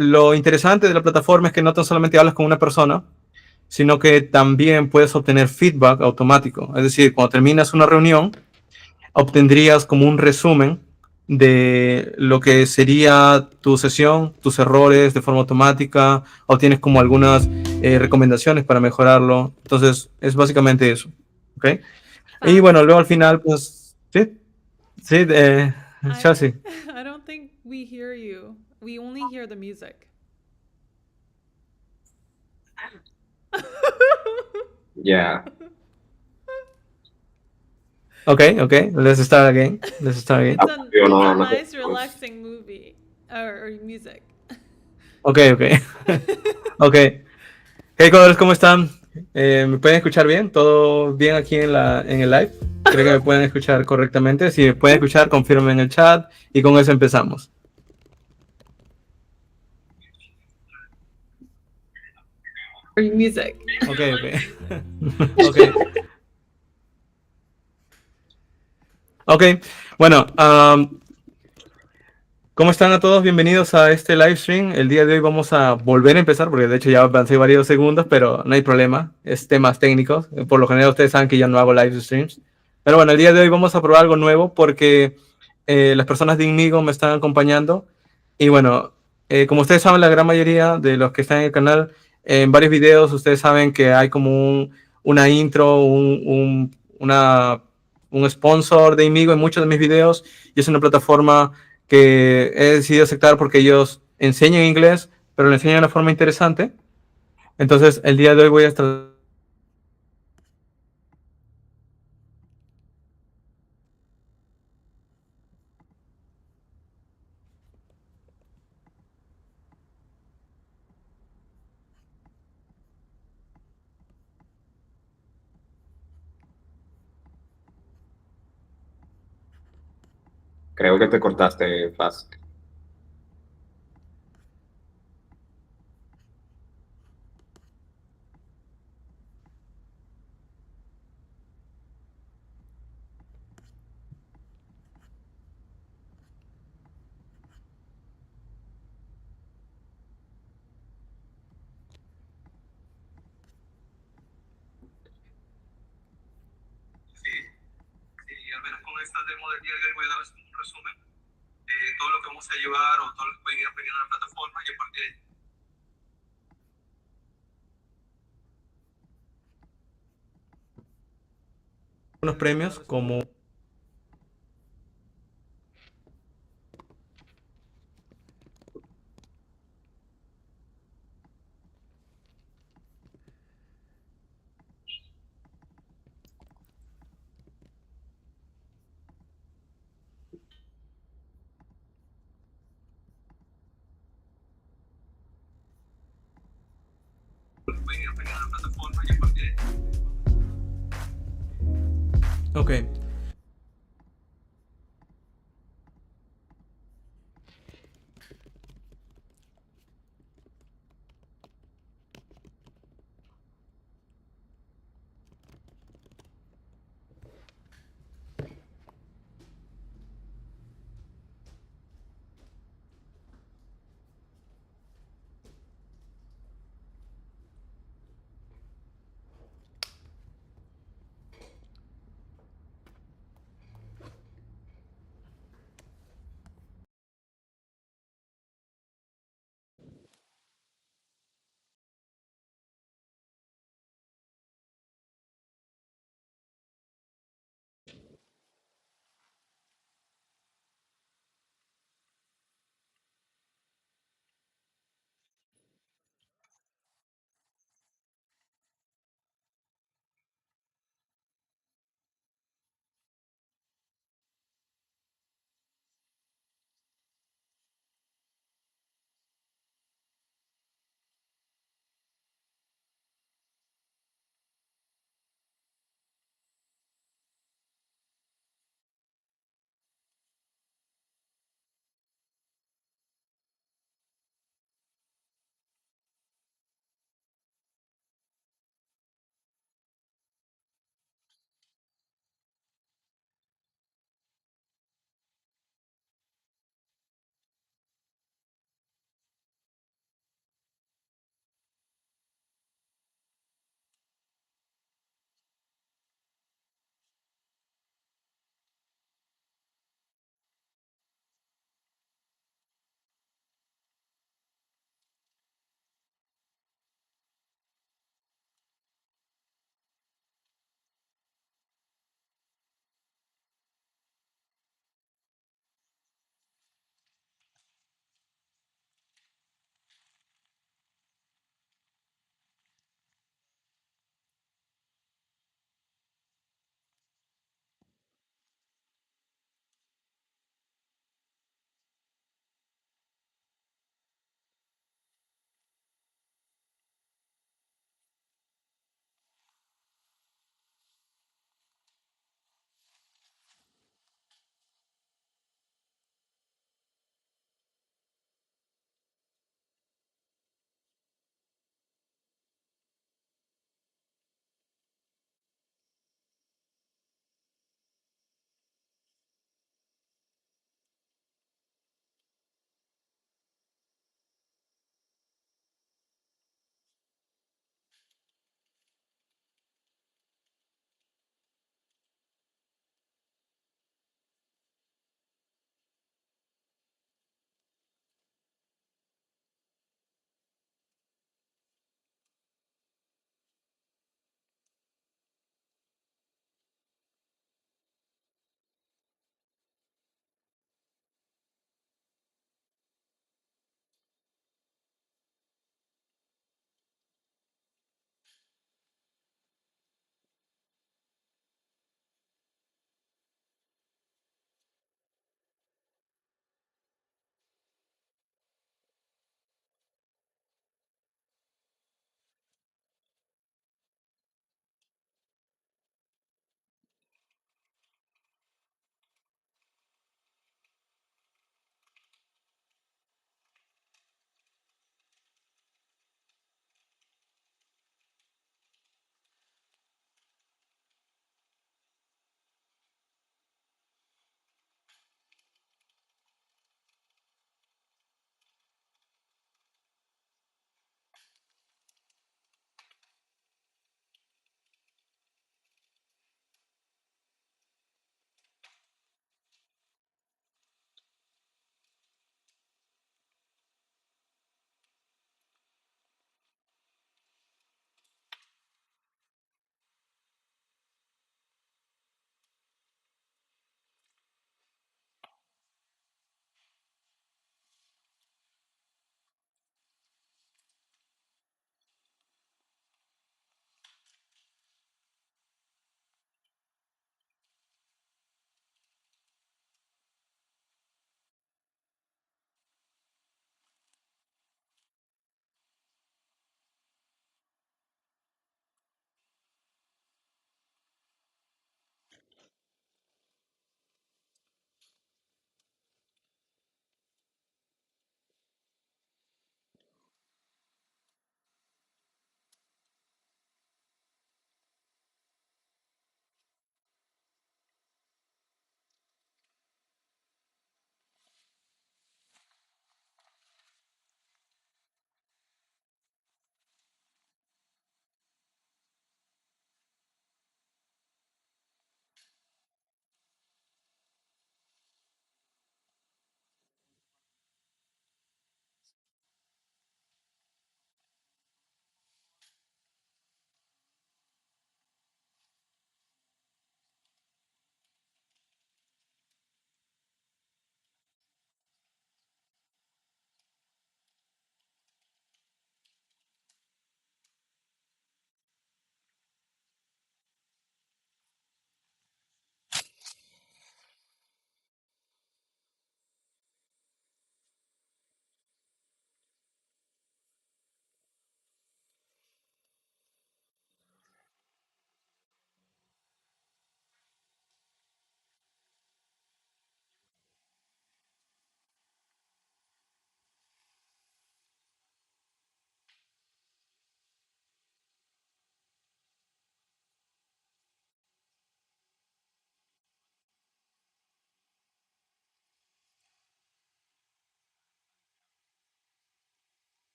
lo interesante de la plataforma es que no tan solamente hablas con una persona, sino que también puedes obtener feedback automático. Es decir, cuando terminas una reunión, obtendrías como un resumen de lo que sería tu sesión, tus errores de forma automática, obtienes como algunas recomendaciones para mejorarlo. Entonces, es básicamente eso. ¿Ok? Y bueno, luego al Fascinating. final, pues, sí, sí, I Chelsea. I don't think we hear you. We only hear the music. Yeah. Ok, ok, let's start again. Let's start again. Yo It's a no, no nice tenemos. relaxing movie or music. Ok, ok. Ok. Hey, Coders, ¿cómo están? ¿Me pueden escuchar bien? ¿Todo bien aquí en el live? ¿Creo que me pueden escuchar correctamente? Si me pueden escuchar, confirmen en el chat y con eso empezamos. Or music. Ok, ok. Ok. Ok. Bueno, ¿cómo están a todos? Bienvenidos a este live stream. El día de hoy vamos a volver a empezar, porque de hecho ya avancé varios segundos, pero no hay problema. Es temas técnicos. Por lo general ustedes saben que ya no hago live streams. Pero bueno, el día de hoy vamos a probar algo nuevo porque las personas de Inmigo me están acompañando. Y bueno, como ustedes saben, la gran mayoría de los que están en el canal, en varios videos ustedes saben que hay como una intro, un sponsor de Inmigo en muchos de mis videos. Y es una plataforma que he decidido aceptar porque ellos enseñan inglés, pero lo enseñan de una forma interesante. Entonces, el día de hoy voy a estar... Creo que te cortaste fácil. Sí, sí, al menos con esta demo del día de hoy voy a darles un resumen de todo lo que vamos a llevar o todo lo que pueden ir aprendiendo en la plataforma y a partir de unos premios como... pueden ir aprendiendo en la plataforma y a partir de... Ok.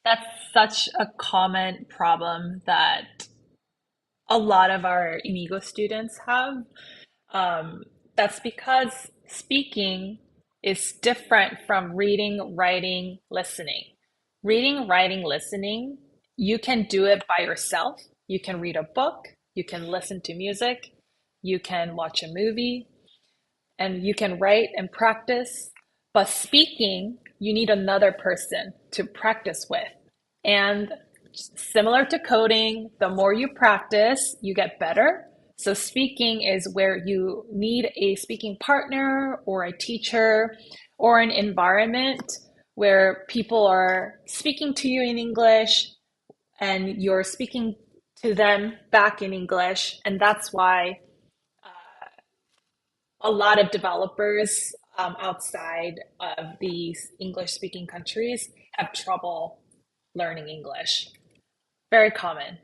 That's such a common problem that a lot of our Inigo students have. Um, that's because speaking is different from reading, writing, listening. Reading, writing, listening, you can do it by yourself. You can read a book, you can listen to music, you can watch a movie, and you can write and practice. But speaking, you need another person to practice with. And similar to coding, the more you practice, you get better. So speaking is where you need a speaking partner or a teacher or an environment where people are speaking to you in English and you're speaking to them back in English. And that's why a lot of developers outside of these English speaking countries have trouble learning English. Very common.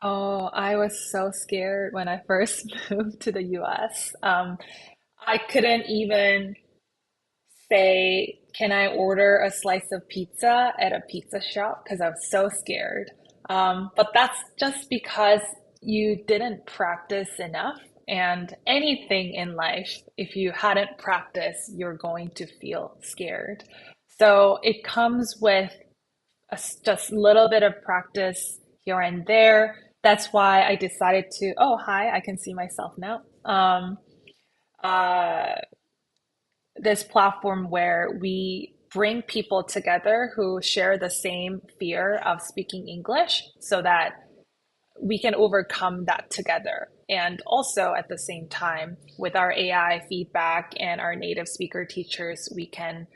Oh, I was so scared when I first moved to the US. I couldn't even say, can I order a slice of pizza at a pizza shop? Because I was so scared. But that's just because you didn't practice enough. And anything in life, if you hadn't practiced, you're going to feel scared. So it comes with just a little bit of practice here and there. That's why I decided to, oh, hi, I can see myself now. Uh, this platform where we bring people together who share the same fear of speaking English so that we can overcome that together. And also at the same time, with our AI feedback and our native speaker teachers, we can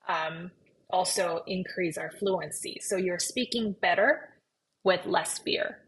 um, also increase our fluency. So you're speaking better with less fear.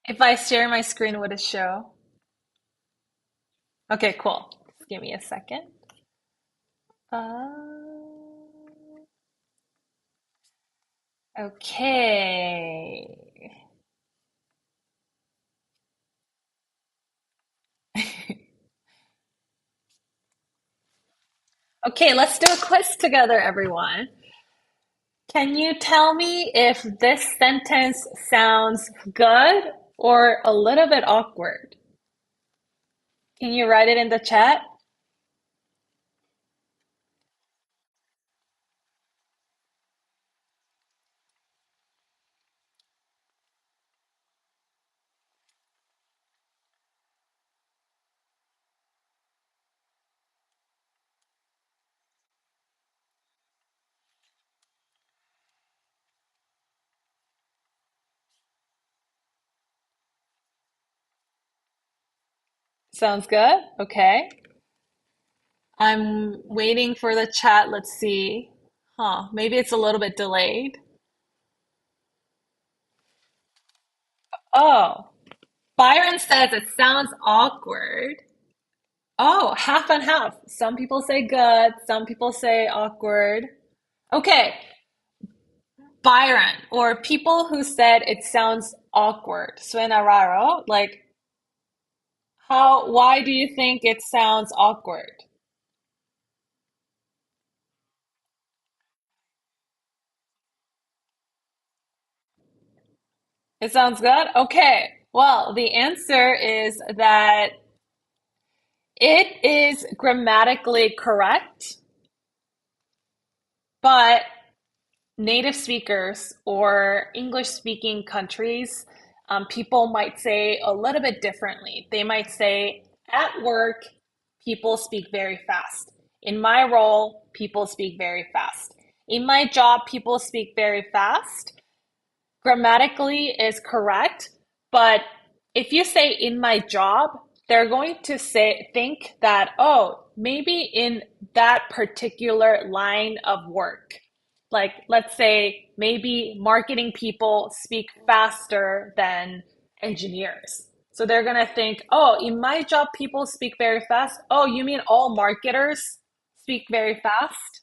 If I share my screen, would it show? Okay, cool. Just give me a second. Okay. Okay, let's do a quiz together, everyone. Can you tell me if this sentence sounds good or a little bit awkward? Can you write it in the chat? Sounds good? Okay. I'm waiting for the chat. Let's see. Huh, maybe it's a little bit delayed. Oh, Byron says it sounds awkward. Oh, half and half. Some people say good, some people say awkward. Okay, Byron, or people who said it sounds awkward. Suena raro. Like, why do you think it sounds awkward? It sounds good? Okay. Well, the answer is that it is grammatically correct, but native speakers or English speaking countries, people might say a little bit differently. They might say, at work, people speak very fast. In my role, people speak very fast. In my job, people speak very fast. Grammatically is correct, but if you say in my job, they're going to think that, oh, maybe in that particular line of work. Like, let's say maybe marketing people speak faster than engineers. So they're going to think, oh, in my job, people speak very fast. Oh, you mean all marketers speak very fast?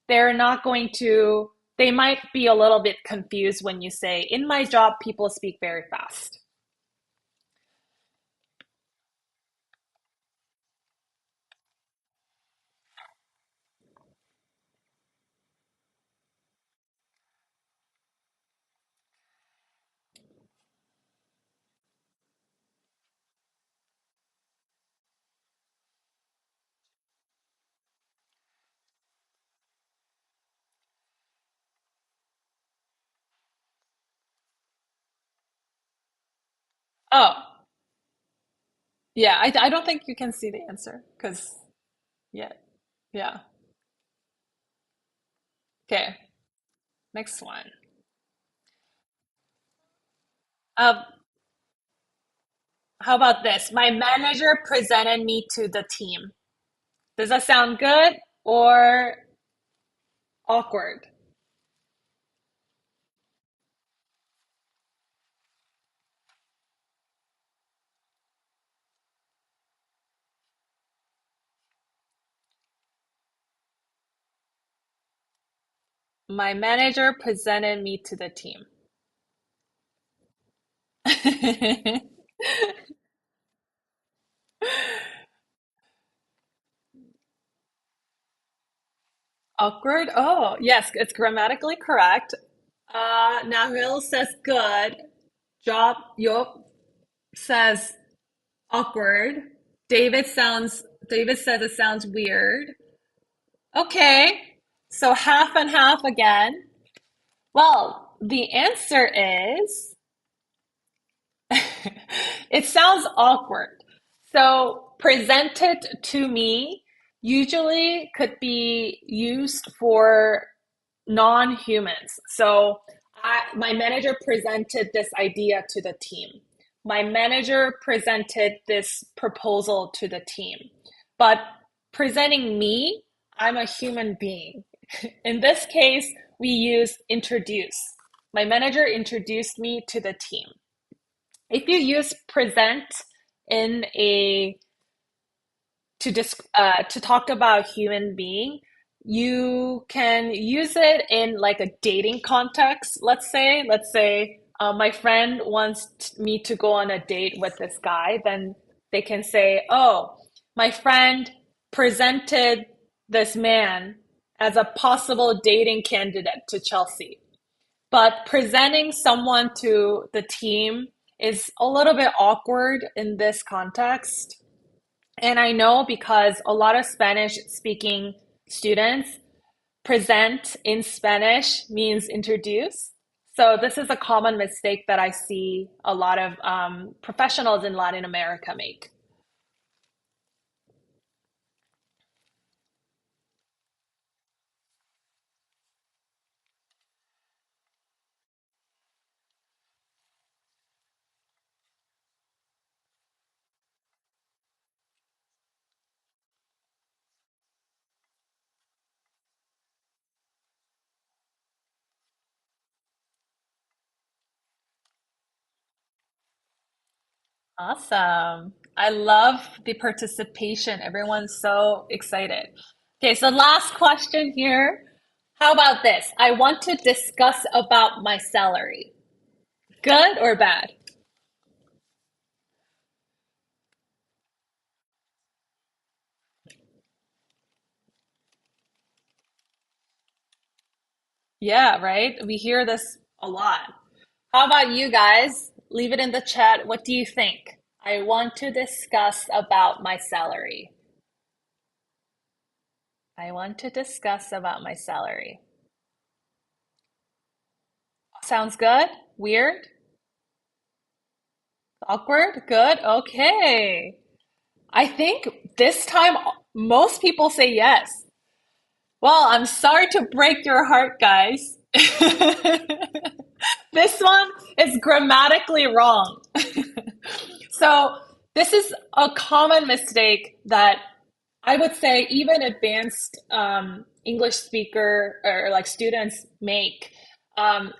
They're not going to, they might be a little bit confused when you say, in my job, people speak very fast. Oh, yeah, I don't think you can see the answer because, yeah, yeah. Okay, next one. Um, how about this? My manager presented me to the team. Does that sound good or awkward? My manager presented me to the team. Awkward? Oh, yes, it's grammatically correct. Nahil says good. Job Yop says awkward. David says it sounds weird. Okay. So half and half again. Well, the answer is it sounds awkward. So presented to me usually could be used for non-humans. So my manager presented this idea to the team. My manager presented this proposal to the team. But presenting me, I'm a human being. In this case, we use introduce. My manager introduced me to the team. If you use present in a to talk about human being, you can use it in like a dating context. Let's say my friend wants me to go on a date with this guy, then they can say, "Oh, my friend presented this man as a possible dating candidate to Chelsea." But presenting someone to the team is a little bit awkward in this context. And I know because a lot of Spanish speaking students present in Spanish means introduce. So this is a common mistake that I see a lot of professionals in Latin America make. Awesome. I love the participation. Everyone's so excited. Okay, so last question here. How about this? I want to discuss about my salary. Good or bad? Yeah, right? We hear this a lot. How about you guys? Leave it in the chat. What do you think? I want to discuss about my salary. I want to discuss about my salary. Sounds good? Weird? Awkward? Good? Okay. I think this time most people say yes. Well, I'm sorry to break your heart, guys. This one is grammatically wrong. So, this is a common mistake that I would say even advanced English speaker or like students make.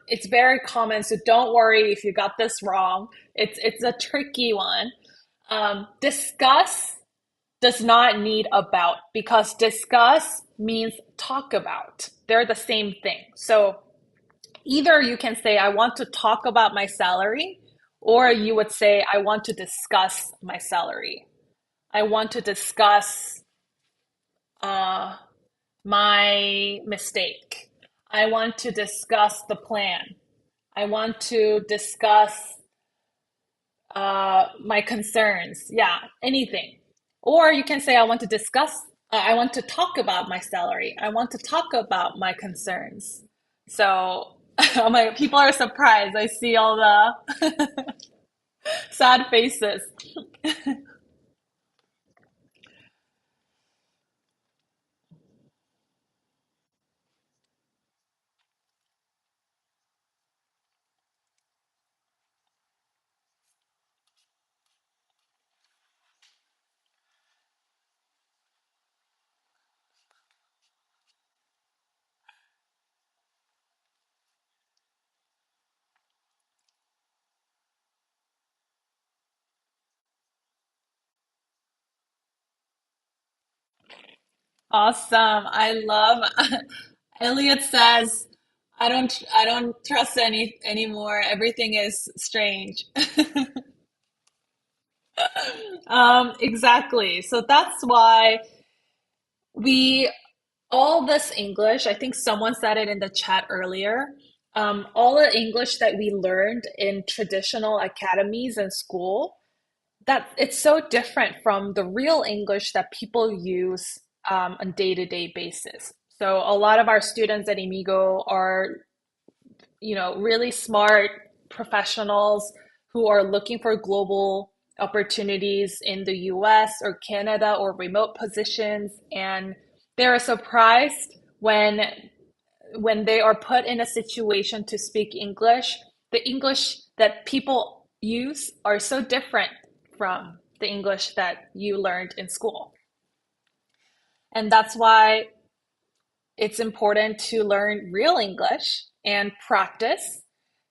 It's very common, so don't worry if you got this wrong. It's a tricky one. Discuss does not need about because discuss means talk about. They're the same thing. So either you can say, I want to talk about my salary, or you would say, I want to discuss my salary. I want to discuss uh, my mistake. I want to discuss the plan. I want to discuss my concerns. Yeah, anything. Or you can say, I want to discuss, I want to talk about my salary. I want to talk about my concerns. So, oh my, people are surprised. I see all the sad faces. Awesome. I love Elliot says, I don't trust any anymore. Everything is strange. Exactly. So that's why we all this English, I think someone said it in the chat earlier. All the English that we learned in traditional academies and school, that it's so different from the real English that people use on day-to-day basis. So a lot of our students at Imigo are, really smart professionals who are looking for global opportunities in the US or Canada or remote positions, and they're surprised when they are put in a situation to speak English. The English that people use are so different from the English that you learned in school. And that's why it's important to learn real English and practice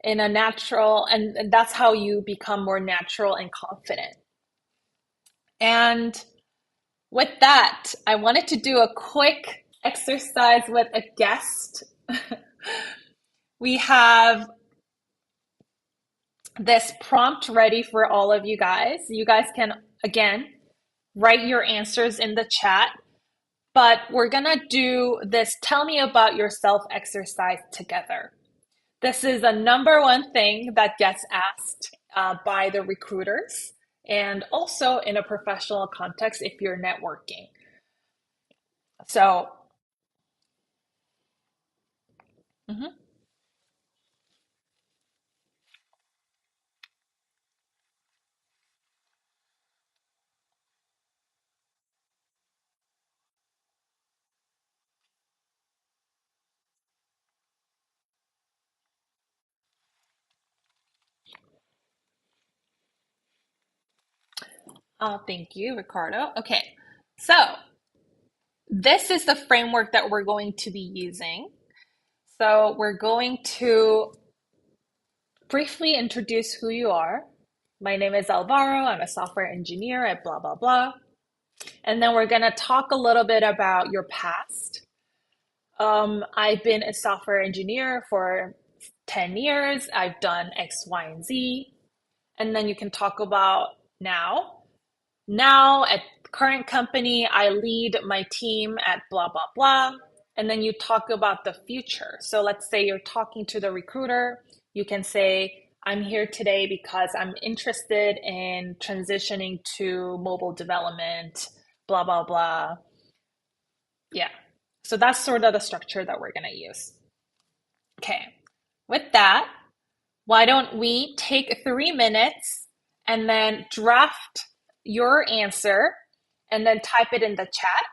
in a natural, and that's how you become more natural and confident. And with that, I wanted to do a quick exercise with a guest. We have this prompt ready for all of you guys. You guys can, again, write your answers in the chat, but we're gonna do this tell me about yourself exercise together. This is a number one thing that gets asked by the recruiters and also in a professional context if you're networking. So, mhm. Thank you, Ricardo. Okay, so this is the framework that we're going to be using. So we're going to briefly introduce who you are. My name is Alvaro. I'm a software engineer at blah, blah, blah. And then we're going to talk a little bit about your past. I've been a software engineer for 10 years. I've done X, Y, and Z. And then you can talk about now. Now, at current company, I lead my team at blah, blah, blah. And then you talk about the future. So let's say you're talking to the recruiter. You can say, I'm here today because I'm interested in transitioning to mobile development, blah, blah, blah. Yeah. So that's sort of the structure that we're going to use. Okay. With that, why don't we take 3 minutes and then draft your answer and then type it in the chat.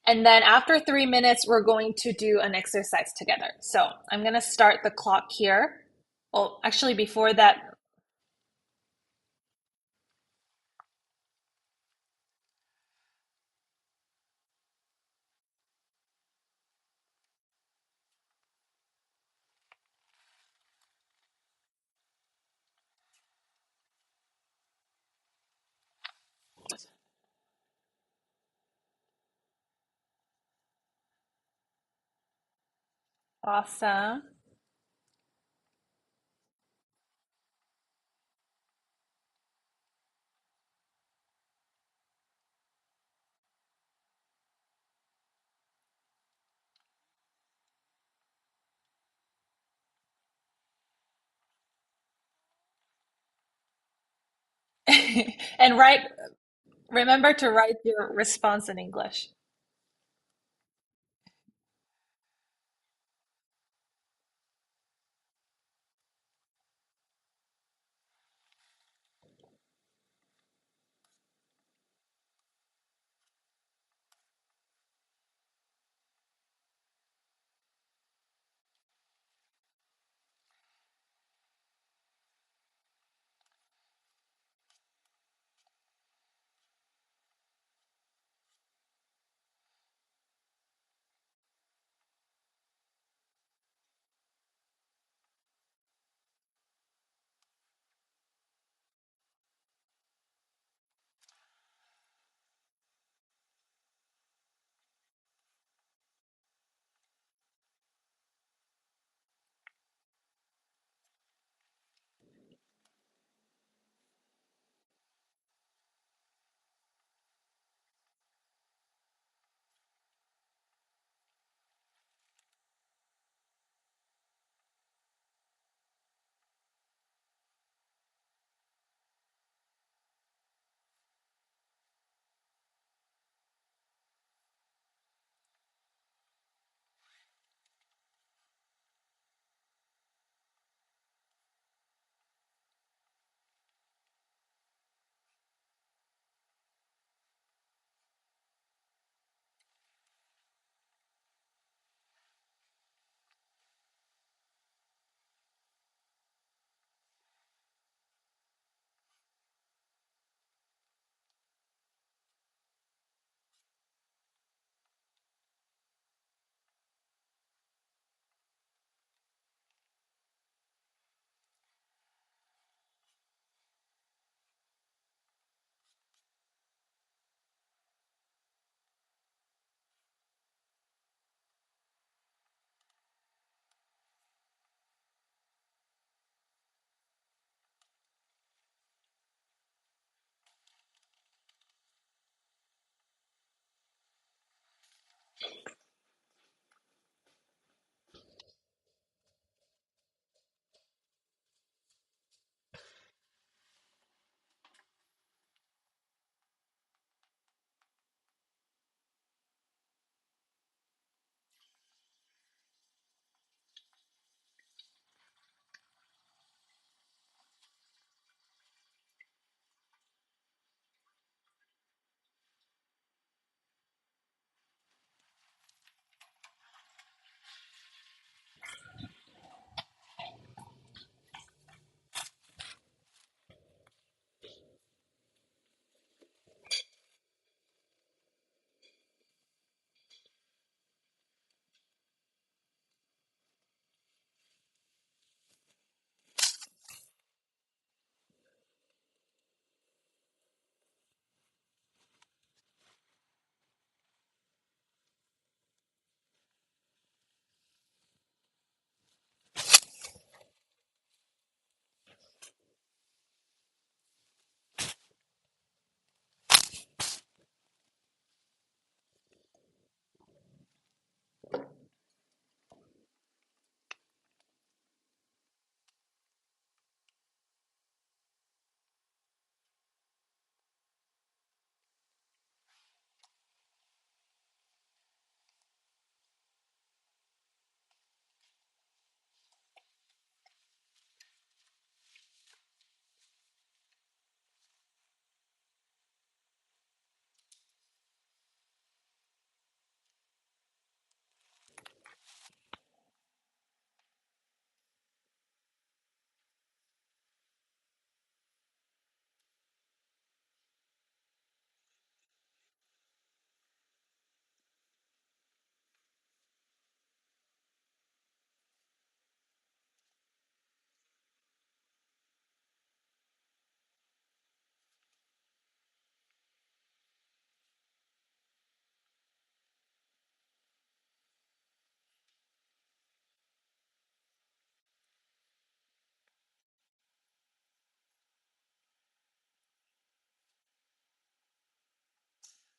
And then after 3 minutes, we're going to do an exercise together. So I'm going to start the clock here. Oh, actually, before that, awesome. And remember to write your response in English.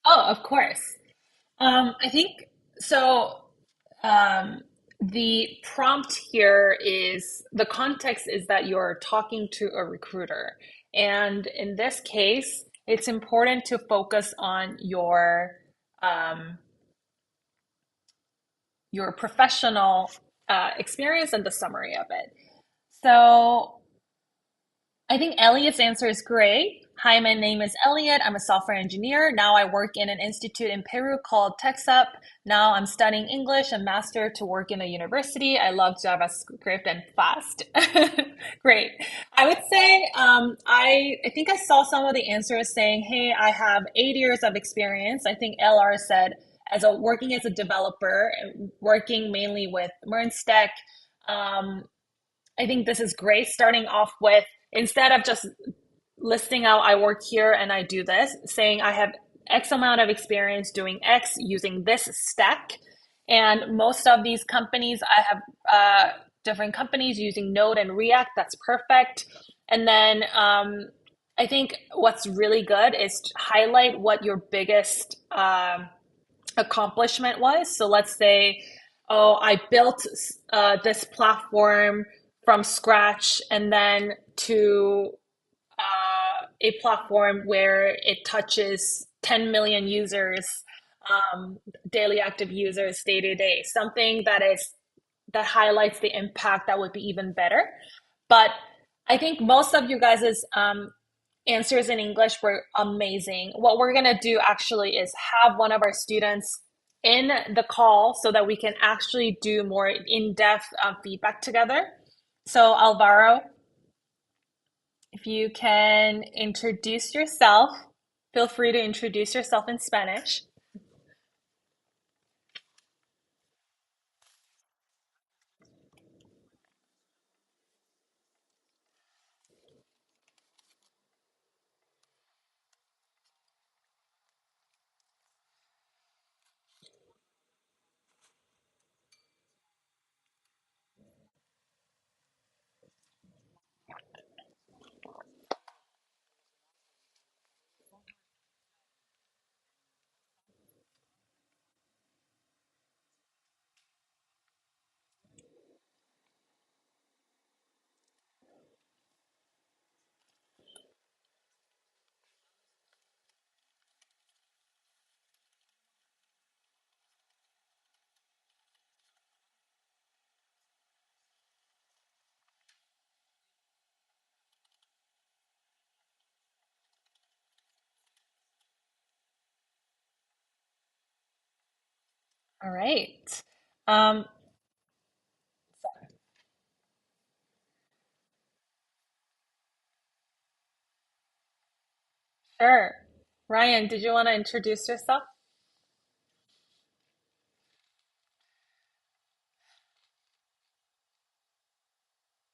Oh, of course. I think so. Um, the prompt here is the context is that you're talking to a recruiter. And in this case, it's important to focus on um, your professional experience and the summary of it. So I think Elliot's answer is great. Hi, my name is Elliot. I'm a software engineer. Now I work in an institute in Peru called TechSup. Now I'm studying English and master to work in a university. I love JavaScript and fast. Great. I would say I think I saw some of the answers saying, "Hey, I have 8 years of experience." I think LR said as a working as a developer, working mainly with MERN Stack. Um, I think this is great. Starting off with instead of just listing out I work here and I do this, saying I have X amount of experience doing X using this stack. And most of these companies, I have different companies using Node and React. That's perfect. And then I think what's really good is to highlight what your biggest accomplishment was. So let's say, oh, I built this platform from scratch and then to a platform where it touches 10 million users, daily active users day to day, something that highlights the impact that would be even better. But I think most of you guys' answers in English were amazing. What we're gonna do actually is have one of our students in the call so that we can actually do more in-depth feedback together. So Alvaro, if you can introduce yourself, feel free to introduce yourself in Spanish. All right. Um, sure. Ryan, did you want to introduce yourself?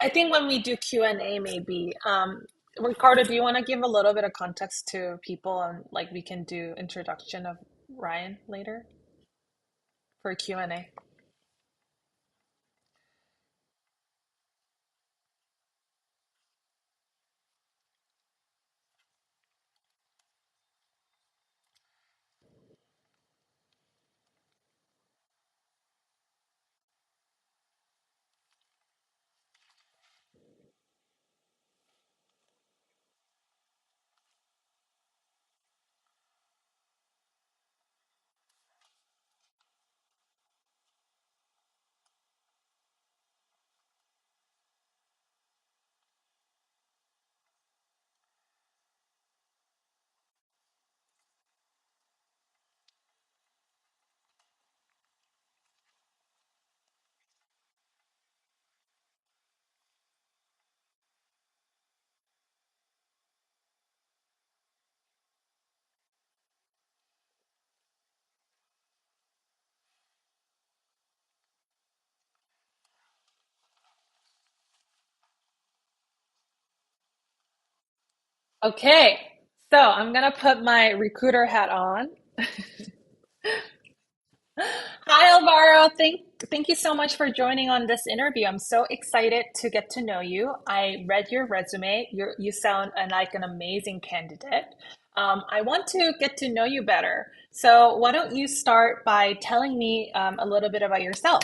I think when we do Q&A, maybe. Ricardo, do you want to give a little bit of context to people and like we can do introduction of Ryan later for Q&A? Okay, so I'm gonna put my recruiter hat on. Hi, Alvaro. Thank you so much for joining on this interview. I'm so excited to get to know you. I read your resume. You sound like an amazing candidate. I want to get to know you better. So, why don't you start by telling me a little bit about yourself?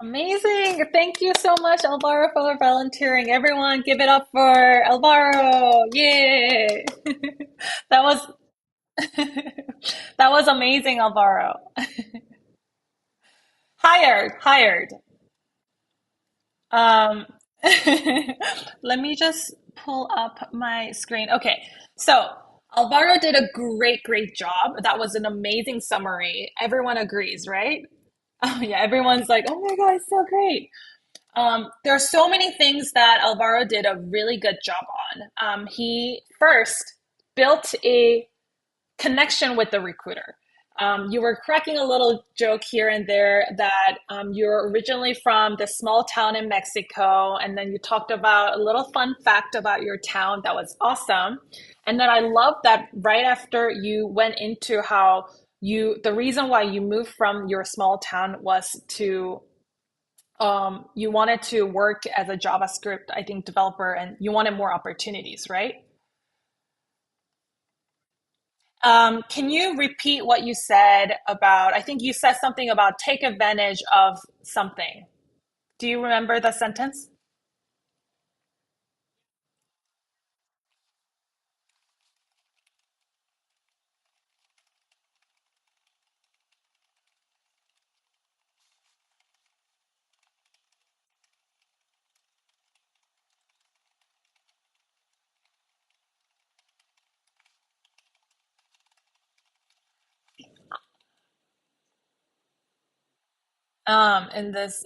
Amazing. Thank you so much, Alvaro, for volunteering. Everyone, give it up for Alvaro. Yay. That was that was amazing, Alvaro. Hired, hired. Um, let me just pull up my screen. Okay, so Alvaro did a great, great job. That was an amazing summary. Everyone agrees, right? Oh yeah, everyone's like, "Oh my God, it's so great." There are so many things that Alvaro did a really good job on. He first built a connection with the recruiter. You were cracking a little joke here and there that you're originally from the small town in Mexico, and then you talked about a little fun fact about your town that was awesome. And then I love that right after you went into how the reason why you moved from your small town was to you wanted to work as a JavaScript, I think, developer, and you wanted more opportunities, right? Can you repeat what you said about, I think you said something about take advantage of something. Do you remember the sentence?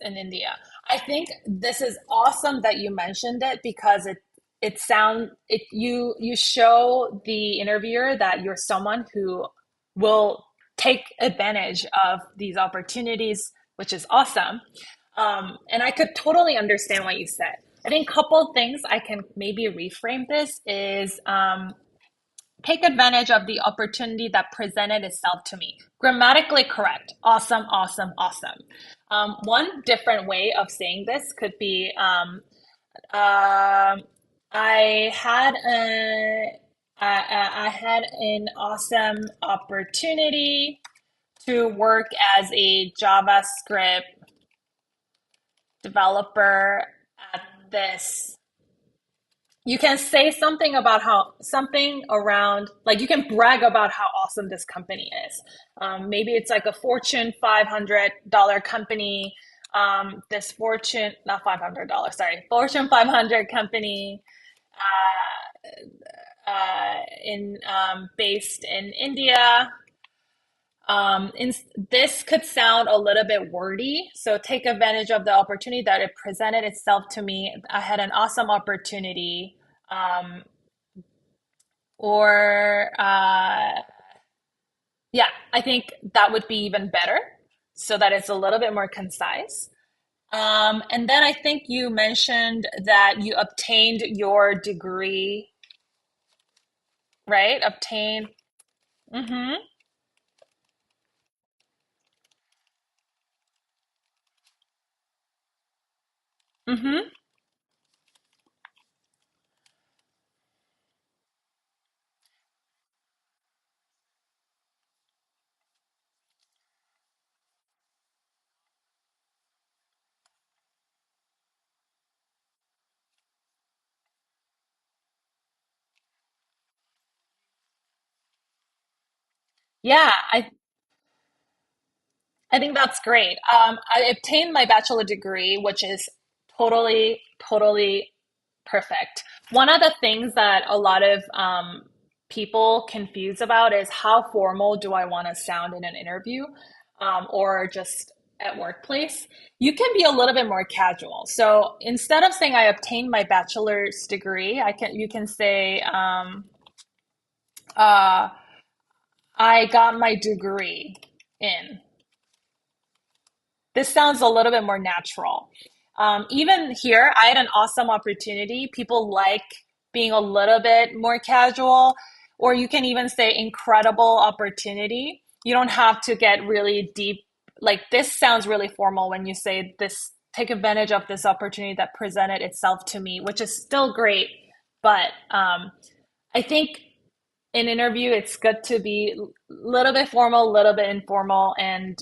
In India. I think this is awesome that you mentioned it because you show the interviewer that you're someone who will take advantage of these opportunities, which is awesome. And I could totally understand what you said. I think a couple things I can maybe reframe this is take advantage of the opportunity that presented itself to me. Grammatically correct. Awesome, awesome, awesome. One different way of saying this could be um, I had I had an awesome opportunity to work as a JavaScript developer at this. You can say something about how something around, like you can brag about how awesome this company is. Maybe it's like a Fortune $500 company. This Fortune, not $500, sorry, Fortune 500 company in based in India. This could sound a little bit wordy, so take advantage of the opportunity that it presented itself to me. I had an awesome opportunity. Um, or yeah, I think that would be even better so that it's a little bit more concise. And then I think you mentioned that you obtained your degree, right? Obtained. Mm-hmm. Mm-hmm. Yeah, I think that's great. I obtained my bachelor degree, which is totally, totally perfect. One of the things that a lot of people confuse about is how formal do I want to sound in an interview or just at workplace. You can be a little bit more casual. So instead of saying I obtained my bachelor's degree, you can say uh, I got my degree in. This sounds a little bit more natural. Even here, I had an awesome opportunity. People like being a little bit more casual, or you can even say incredible opportunity. You don't have to get really deep. Like this sounds really formal when you say this, take advantage of this opportunity that presented itself to me, which is still great. But I think in interview, it's good to be a little bit formal, a little bit informal, and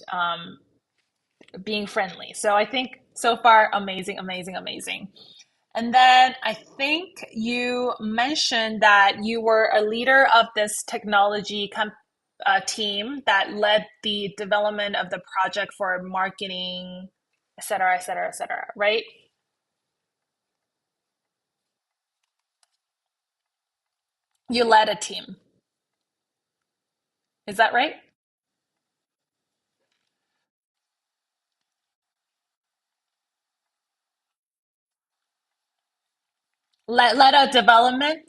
being friendly. So I think so far, amazing, amazing, amazing. And then I think you mentioned that you were a leader of this team that led the development of the project for marketing, et cetera, et cetera, et cetera, right? You led a team. Is that right? Led a development?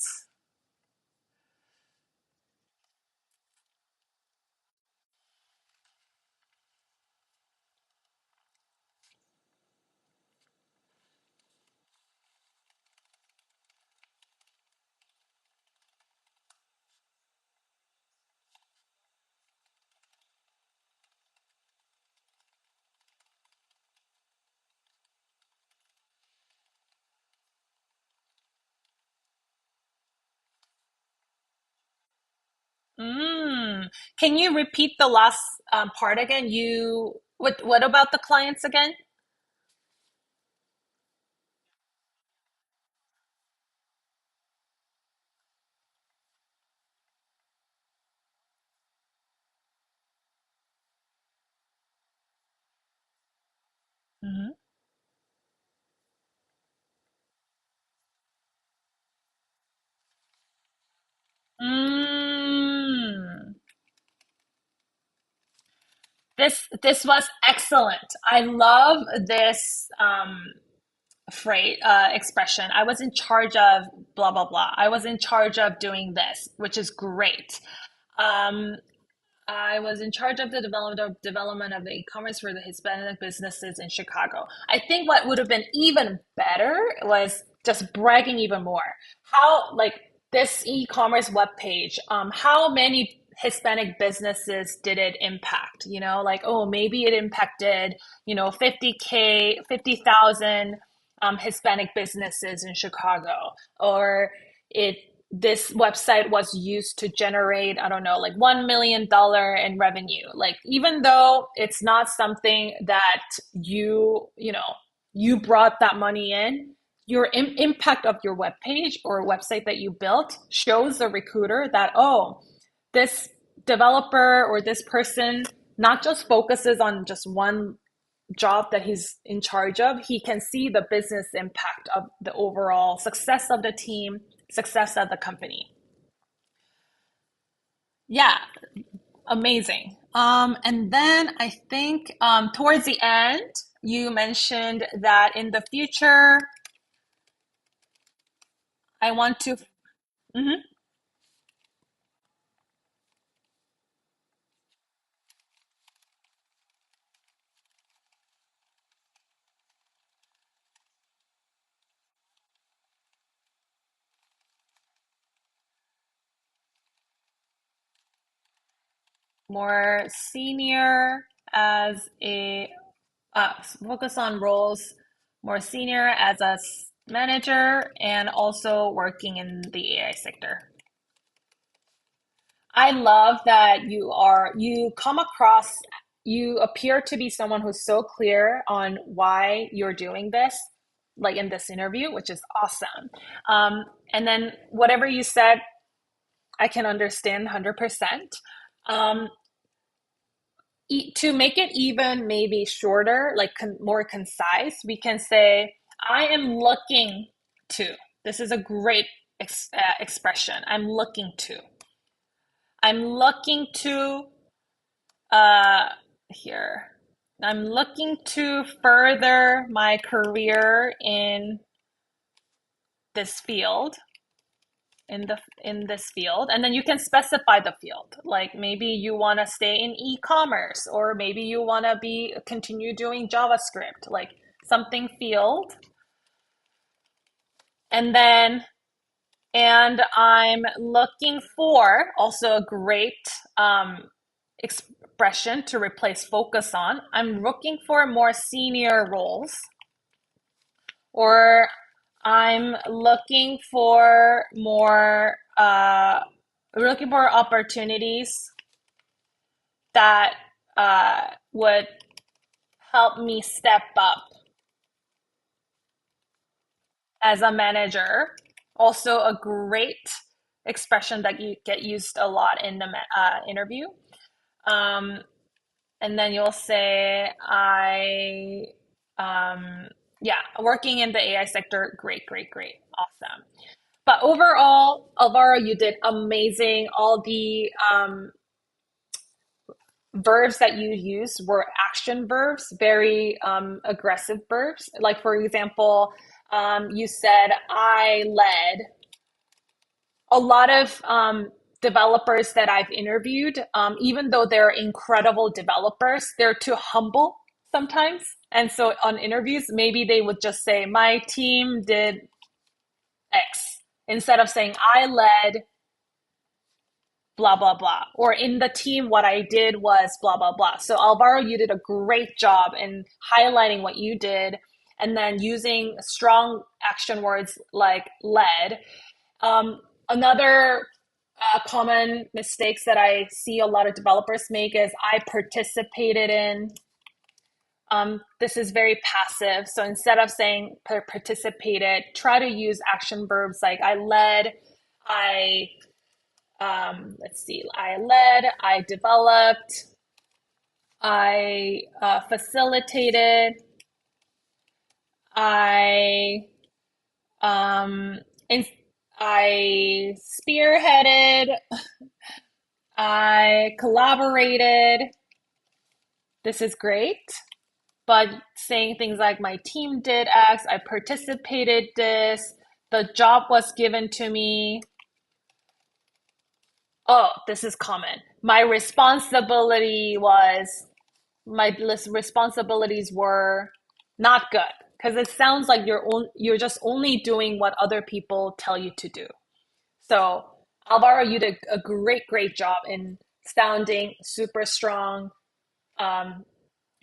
Mm. Can you repeat the last part again? What about the clients again? Mhm. Mm. This was excellent. I love this phrase expression. I was in charge of blah blah blah. I was in charge of doing this, which is great. Um, I was in charge of the development of the e-commerce for the Hispanic businesses in Chicago. I think what would have been even better was just bragging even more. How like this e-commerce webpage, how many Hispanic businesses did it impact? You know, like, oh, maybe it impacted, 50K, 50,000 Hispanic businesses in Chicago, or it this website was used to generate, I don't know, like $1 million in revenue. Like, even though it's not something that you brought that money in, your impact of your web page or website that you built shows the recruiter that, oh, this developer or this person not just focuses on just one job that he's in charge of, he can see the business impact of the overall success of the team, success of the company. Yeah, amazing. And then I think towards the end, you mentioned that in the future, I want to. Mhm. More senior as a focus on roles more senior as a manager and also working in the AI sector. I love that you come across, you appear to be someone who's so clear on why you're doing this, like in this interview, which is awesome. And then whatever you said, I can understand 100%. Um, to make it even maybe shorter, like more concise, we can say, I am looking to. This is a great expression. I'm looking to. I'm looking to uh here. I'm looking to further my career in this field, in this field, and then you can specify the field. Like, maybe you want to stay in e-commerce, or maybe you want to be continue doing JavaScript, like something field. And then and I'm looking for also a great expression to replace focus on. I'm looking for more senior roles, or I'm looking for opportunities that would help me step up as a manager. Also, a great expression that you get used a lot in the interview. Um, and then you'll say, yeah, working in the AI sector, great, great, great, awesome. But overall, Alvaro, you did amazing. All the verbs that you used were action verbs, very aggressive verbs. Like, for example, you said, I led. A lot of developers that I've interviewed, even though they're incredible developers, they're too humble sometimes. And so on interviews, maybe they would just say, my team did X, instead of saying, I led blah, blah, blah. Or in the team, what I did was blah, blah, blah. So, Alvaro, you did a great job in highlighting what you did and then using strong action words like led. Another common mistakes that I see a lot of developers make is I participated in. This is very passive. So instead of saying participated, try to use action verbs like I led, I, let's see, I led, I developed, I facilitated, I, um, in, I spearheaded, I collaborated, this is great. But saying things like my team did X, I participated this, the job was given to me. Oh, this is common. My responsibilities were not good because it sounds like you're just only doing what other people tell you to do. So Alvaro, you did a great job in sounding super strong,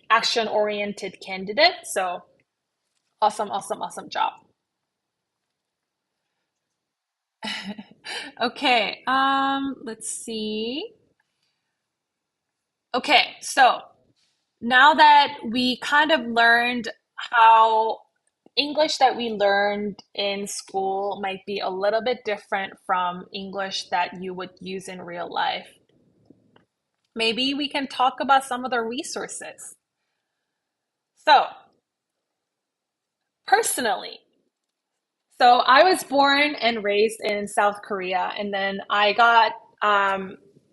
action-oriented candidate. So awesome job. Okay, let's see. Okay, so now that we kind of learned how English that we learned in school might be a little bit different from English that you would use in real life, maybe we can talk about some of the resources. So, personally, so I was born and raised in South Korea, and then I got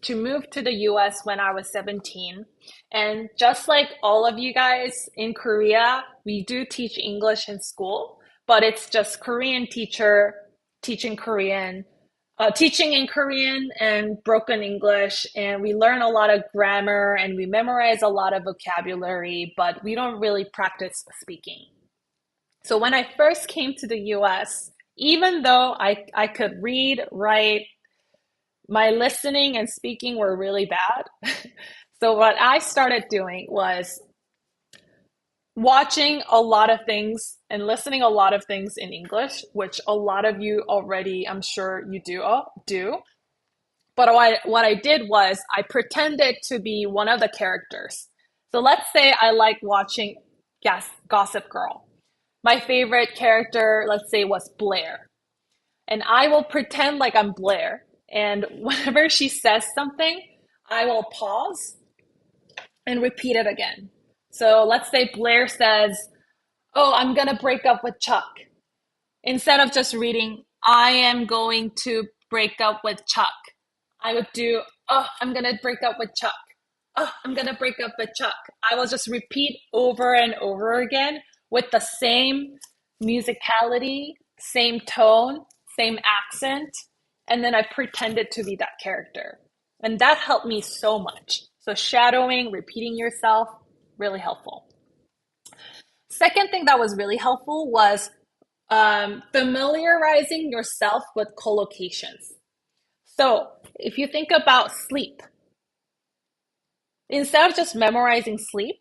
to move to the US when I was 17. And just like all of you guys in Korea, we do teach English in school, but it's just Korean teacher teaching Korean, teaching in Korean and broken English. And we learn a lot of grammar and we memorize a lot of vocabulary, but we don't really practice speaking. So when I first came to the US, even though I could read, write, my listening and speaking were really bad. So what I started doing was watching a lot of things and listening a lot of things in English, which a lot of you already, I'm sure you do. But what I did was I pretended to be one of the characters. So let's say I like watching Gossip Girl. My favorite character, let's say, was Blair. And I will pretend like I'm Blair. And whenever she says something, I will pause and repeat it again. So let's say Blair says, "Oh, I'm going to break up with Chuck." Instead of just reading, "I am going to break up with Chuck," I would do, "Oh, I'm going to break up with Chuck. Oh, I'm going to break up with Chuck." I will just repeat over and over again with the same musicality, same tone, same accent, and then I pretended to be that character. And that helped me so much. So shadowing, repeating yourself, really helpful. Second thing that was really helpful was familiarizing yourself with collocations. So if you think about sleep, instead of just memorizing sleep,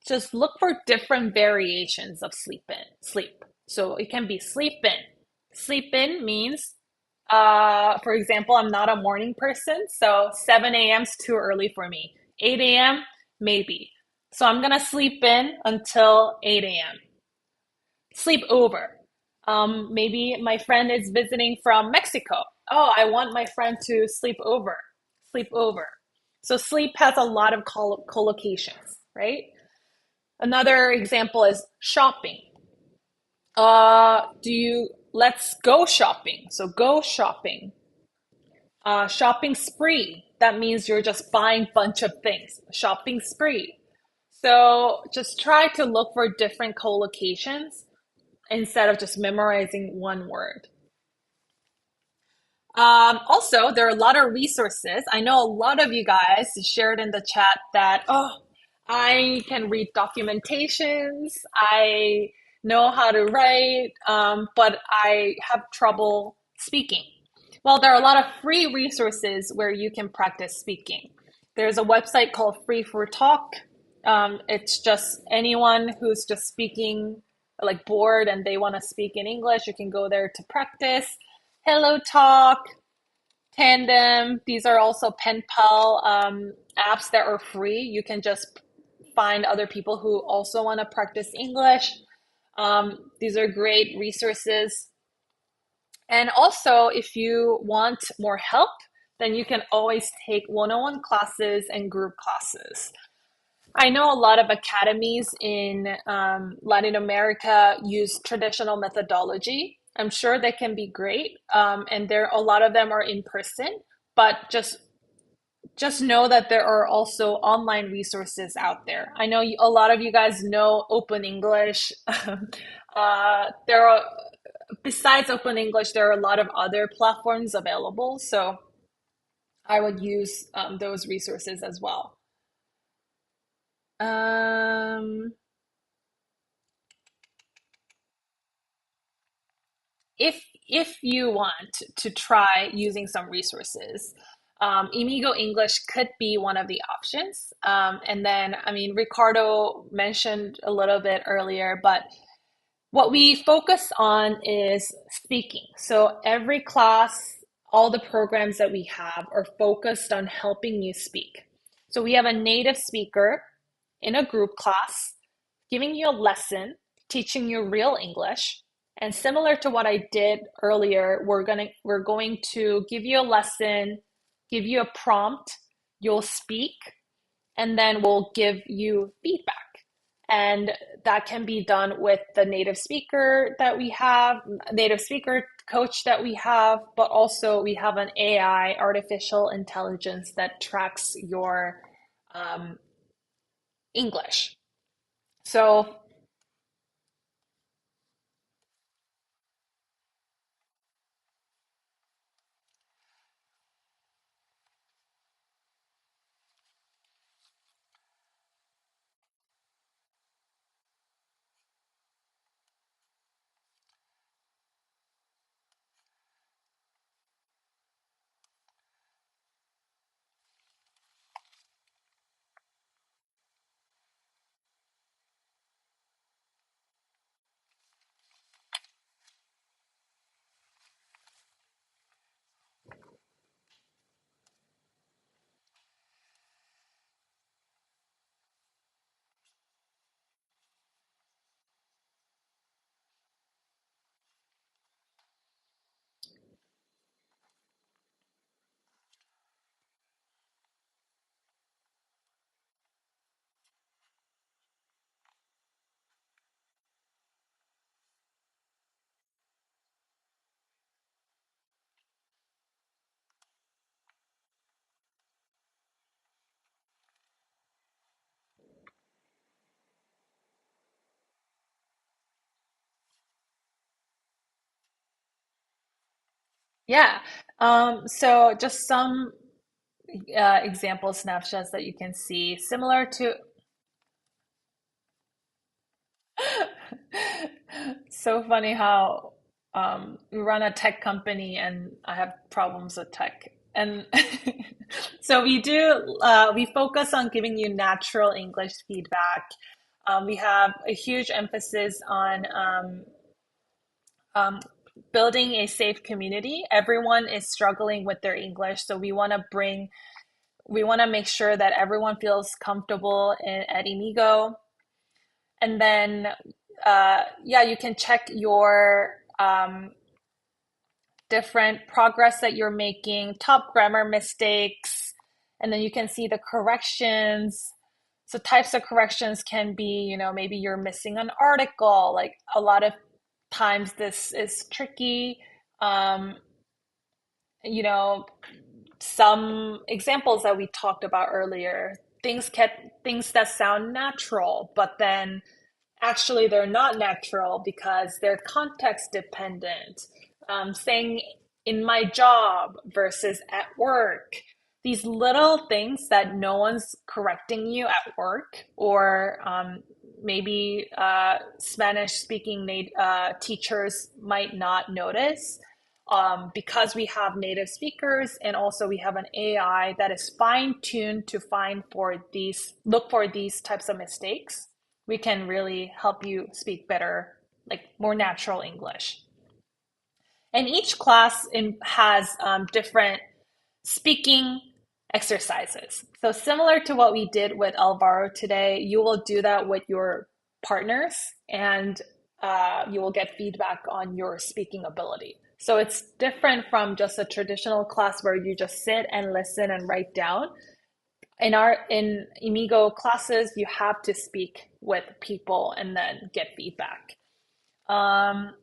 just look for different variations of sleep. So it can be sleep in. Sleep in means, for example, I'm not a morning person, so 7 a.m. is too early for me. 8 a.m., maybe. So I'm going to sleep in until 8 a.m. Sleep over. Maybe my friend is visiting from Mexico. Oh, I want my friend to sleep over. Sleep over. So sleep has a lot of collocations, right? Another example is shopping. Let's go shopping. So go shopping. Shopping spree. That means you're just buying a bunch of things. Shopping spree. So just try to look for different collocations instead of just memorizing one word. Also, there are a lot of resources. I know a lot of you guys shared in the chat that, oh, I can read documentations, I know how to write, but I have trouble speaking. Well, there are a lot of free resources where you can practice speaking. There's a website called Free for Talk. It's just anyone who's just speaking, like bored and they want to speak in English, you can go there to practice. Hello Talk, Tandem, these are also pen pal apps that are free. You can just find other people who also want to practice English. These are great resources. And also, if you want more help, then you can always take one-on-one classes and group classes. I know a lot of academies in Latin America use traditional methodology. I'm sure they can be great, and a lot of them are in person, but just just know that there are also online resources out there. I know a lot of you guys know Open English. There are, besides Open English, there are a lot of other platforms available. So I would use those resources as well. Um, if you want to try using some resources, Imigo English could be one of the options. And then, I mean, Ricardo mentioned a little bit earlier, but what we focus on is speaking. So every class, all the programs that we have are focused on helping you speak. So we have a native speaker in a group class giving you a lesson, teaching you real English. And similar to what I did earlier, we're going to give you a lesson, give you a prompt, you'll speak, and then we'll give you feedback. And that can be done with the native speaker that we have, native speaker coach that we have, but also we have an AI, artificial intelligence, that tracks your English. So yeah, so just some example snapshots that you can see, similar to so funny how we run a tech company and I have problems with tech. And so we focus on giving you natural English feedback. We have a huge emphasis on um, building a safe community. Everyone is struggling with their English, so we want to make sure that everyone feels comfortable at Imigo. And then, yeah, you can check your different progress that you're making, top grammar mistakes, and then you can see the corrections. So types of corrections can be, maybe you're missing an article. Like a lot of times this is tricky. Um, you know, some examples that we talked about earlier, things that sound natural, but then actually they're not natural because they're context dependent. Saying in my job versus at work, these little things that no one's correcting you at work, or maybe Spanish speaking teachers might not notice, because we have native speakers and also we have an AI that is fine-tuned to look for these types of mistakes. We can really help you speak better, like more natural English. And each class has different speaking exercises. So similar to what we did with Alvaro today, you will do that with your partners, and you will get feedback on your speaking ability. So it's different from just a traditional class where you just sit and listen and write down. In Imigo classes, you have to speak with people and then get feedback. Um,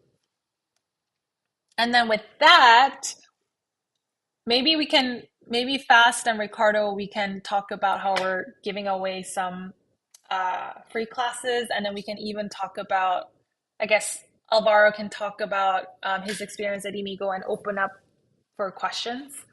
and then with that, maybe we can maybe Fast and Ricardo, we can talk about how we're giving away some free classes, and then we can even talk about, I guess Alvaro can talk about his experience at Imigo and open up for questions.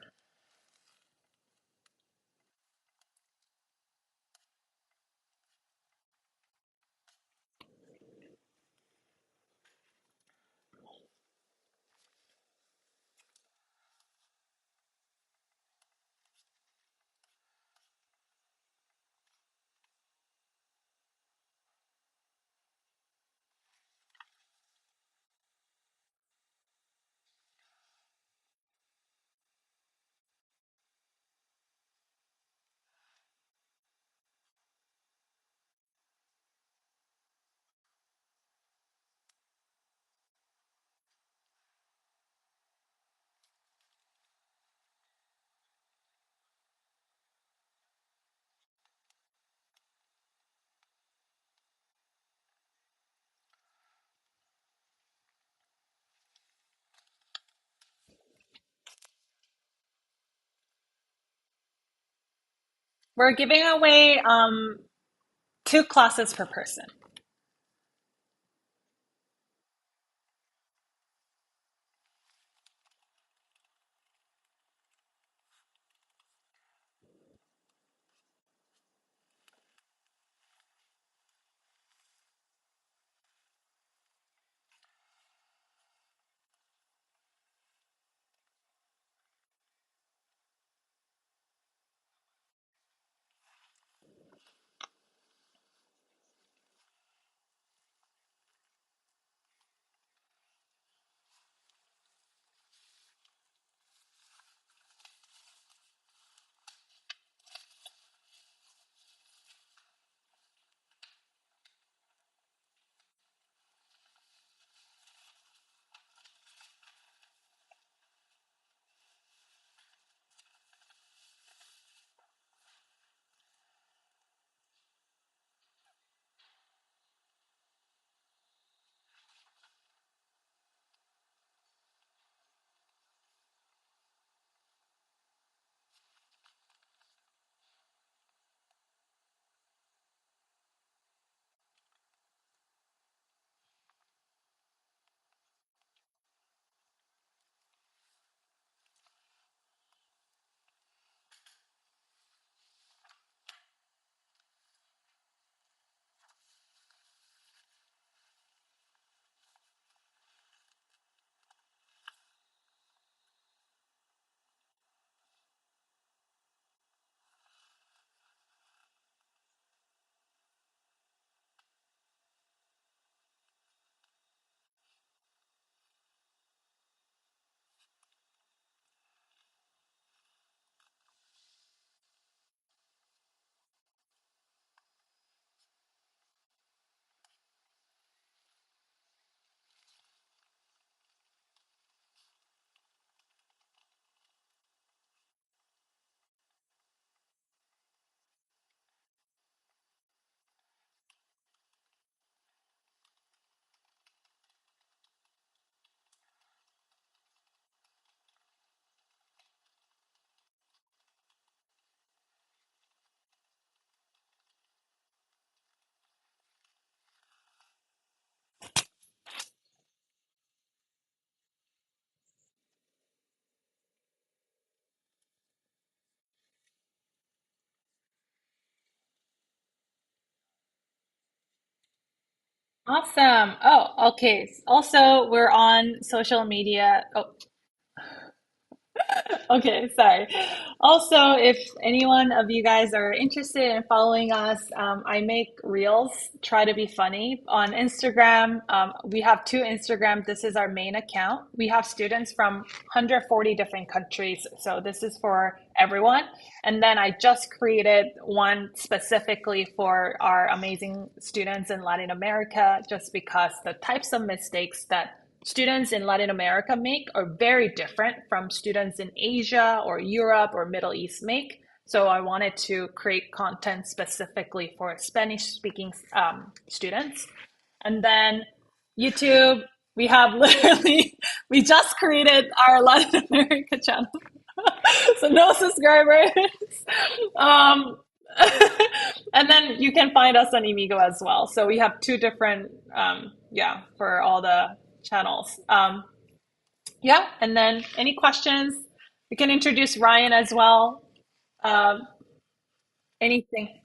We're giving away 2 classes per person. Awesome. Oh, okay. Also, we're on social media. Oh, okay, sorry. Also, if any one of you guys are interested in following us, I make reels, try to be funny on Instagram. We have 2 Instagram. This is our main account. We have students from 140 different countries, so this is for everyone. And then I just created one specifically for our amazing students in Latin America, just because the types of mistakes that students in Latin America make are very different from students in Asia or Europe or Middle East make. So I wanted to create content specifically for Spanish speaking students. And then YouTube, we have literally, we just created our Latin America channel. So no subscribers. Um, and then you can find us on Emigo as well. So we have two different, yeah, for all the channels. Yeah, and then any questions? We can introduce Ryan as well. Um, anything.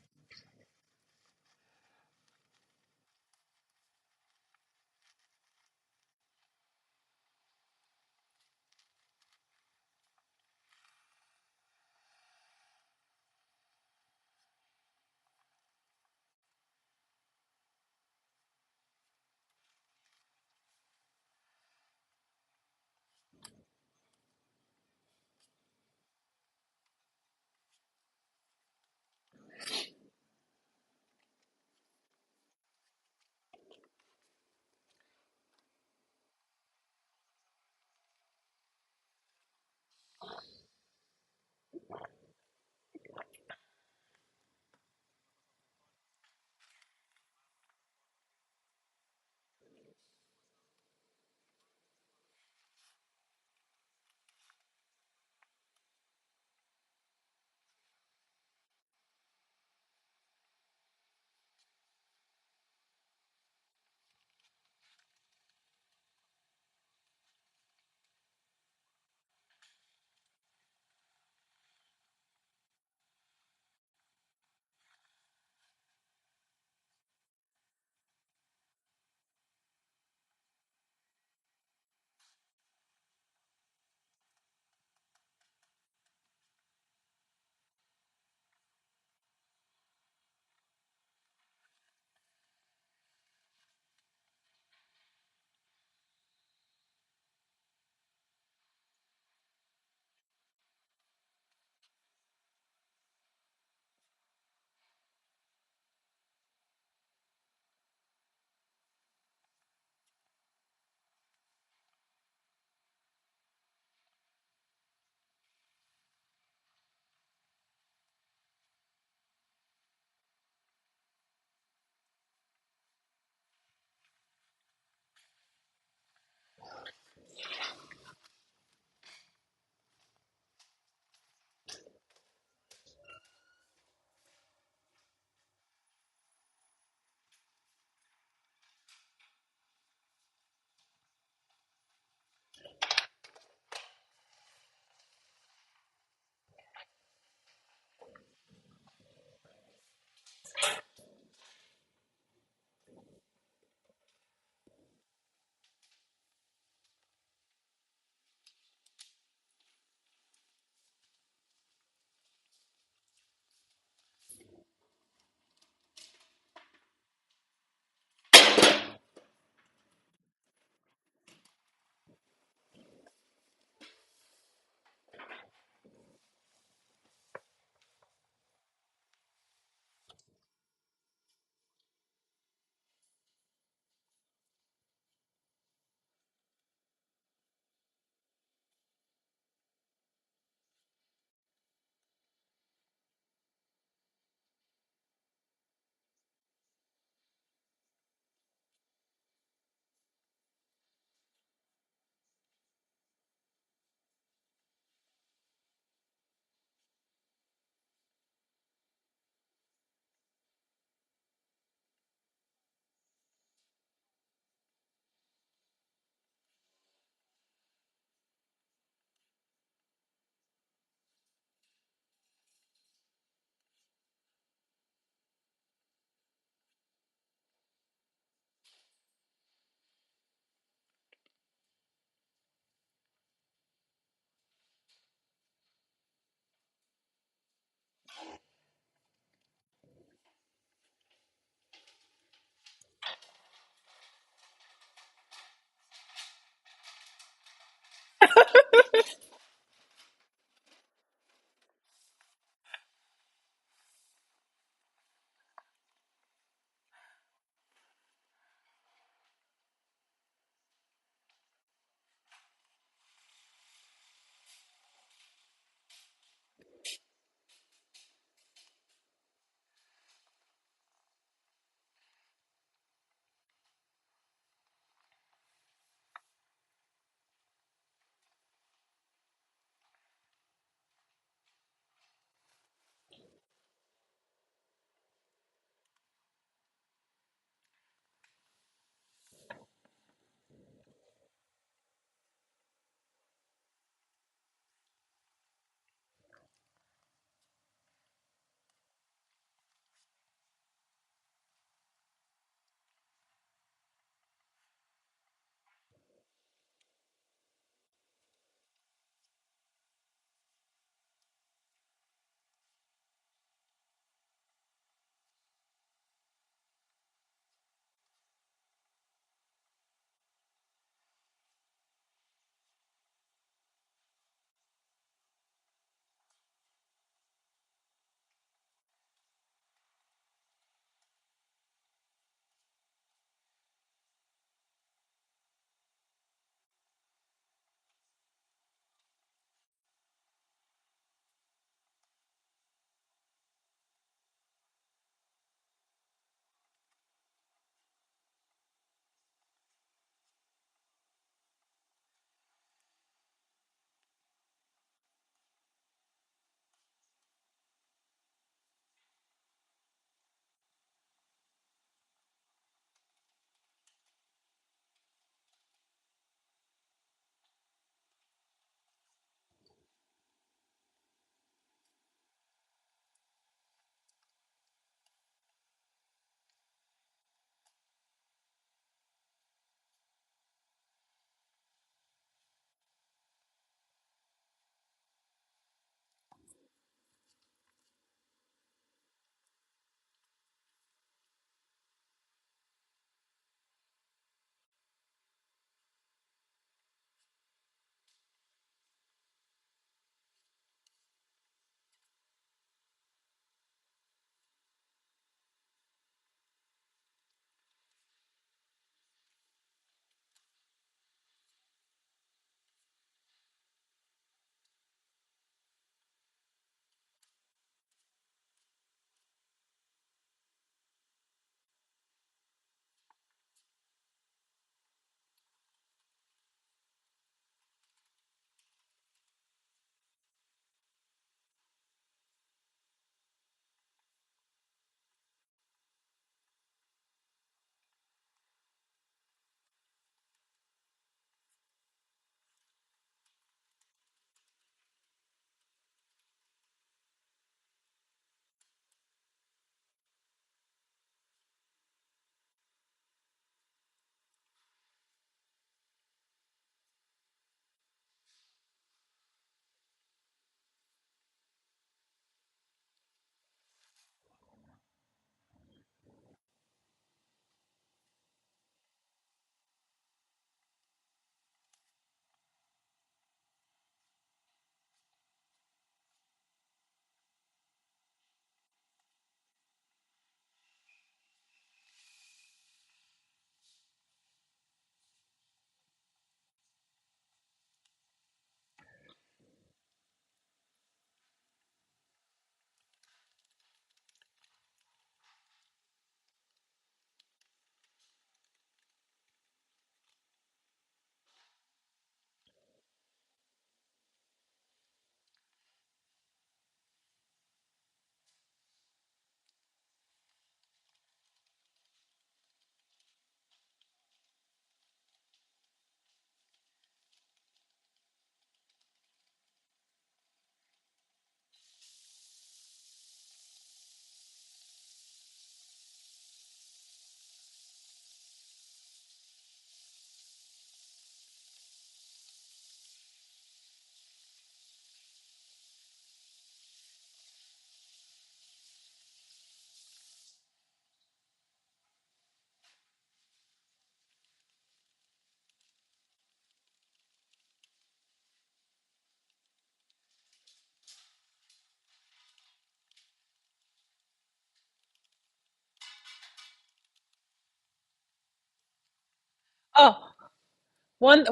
One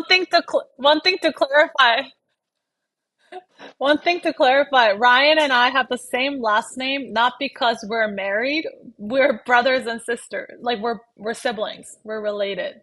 thing to clarify. One thing to clarify. Ryan and I have the same last name, not because we're married. We're brothers and sisters. Like we're siblings. We're related.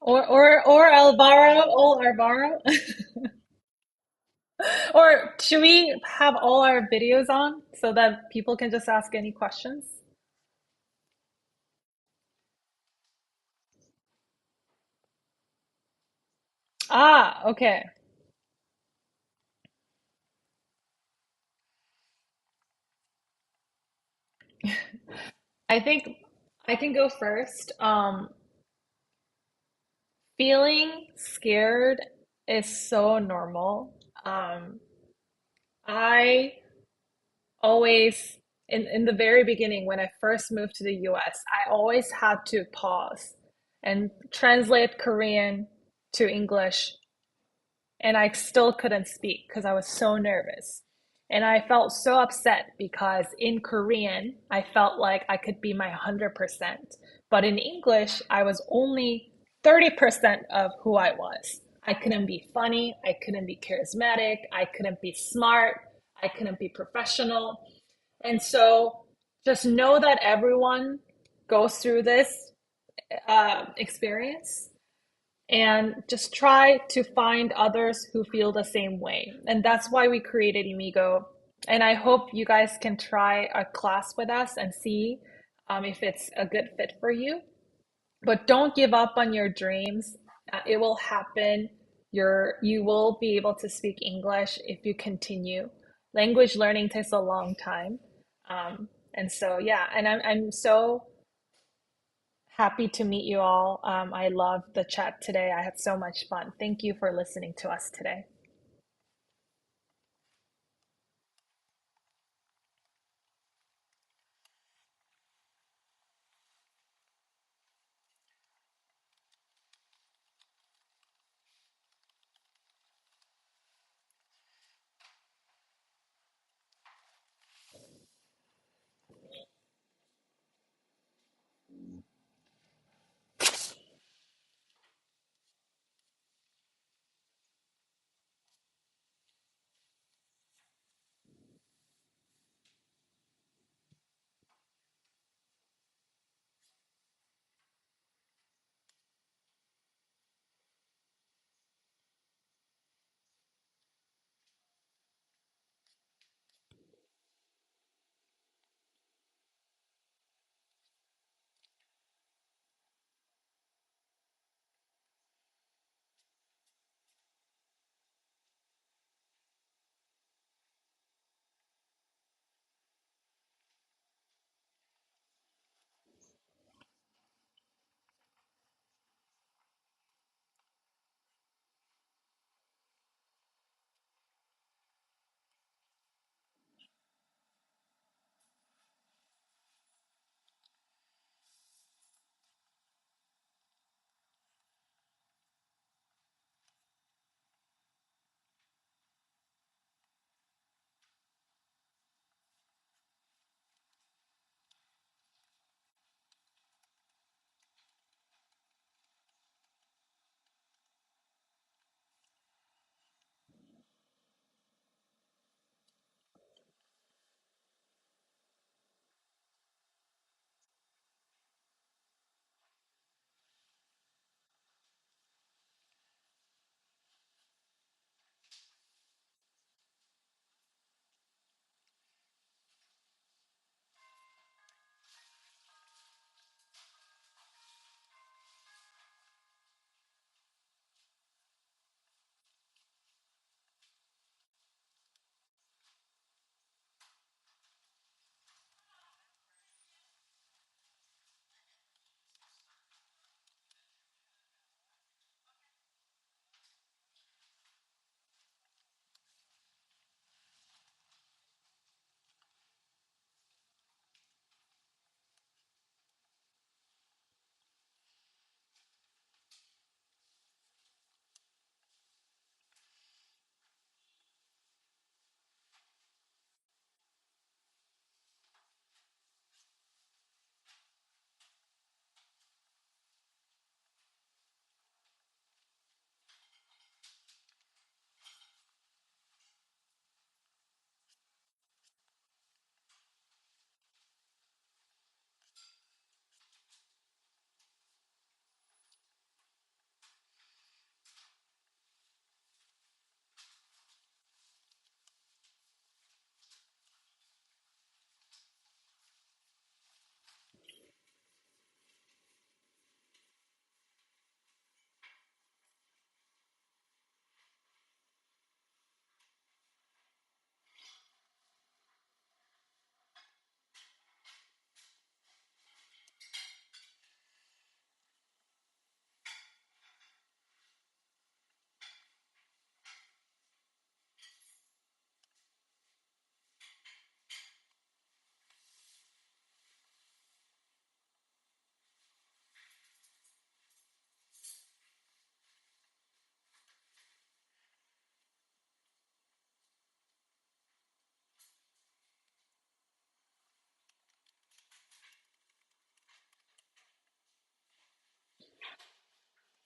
Or Alvaro, or Alvaro. Or should we have all our videos on so that people can just ask any questions? Ah, okay. I think I can go first. Feeling scared is so normal. I always, in the very beginning, when I first moved to the US, I always had to pause and translate Korean to English, and I still couldn't speak because I was so nervous. And I felt so upset because in Korean, I felt like I could be my 100%. But in English, I was only 30% of who I was. I couldn't be funny. I couldn't be charismatic. I couldn't be smart. I couldn't be professional. And so just know that everyone goes through this experience and just try to find others who feel the same way. And that's why we created Imigo. And I hope you guys can try a class with us and see if it's a good fit for you. But don't give up on your dreams. It will happen. You will be able to speak English if you continue. Language learning takes a long time. And so, yeah, and I'm so happy to meet you all. I loved the chat today. I had so much fun. Thank you for listening to us today.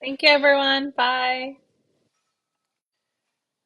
Thank you, everyone. Bye.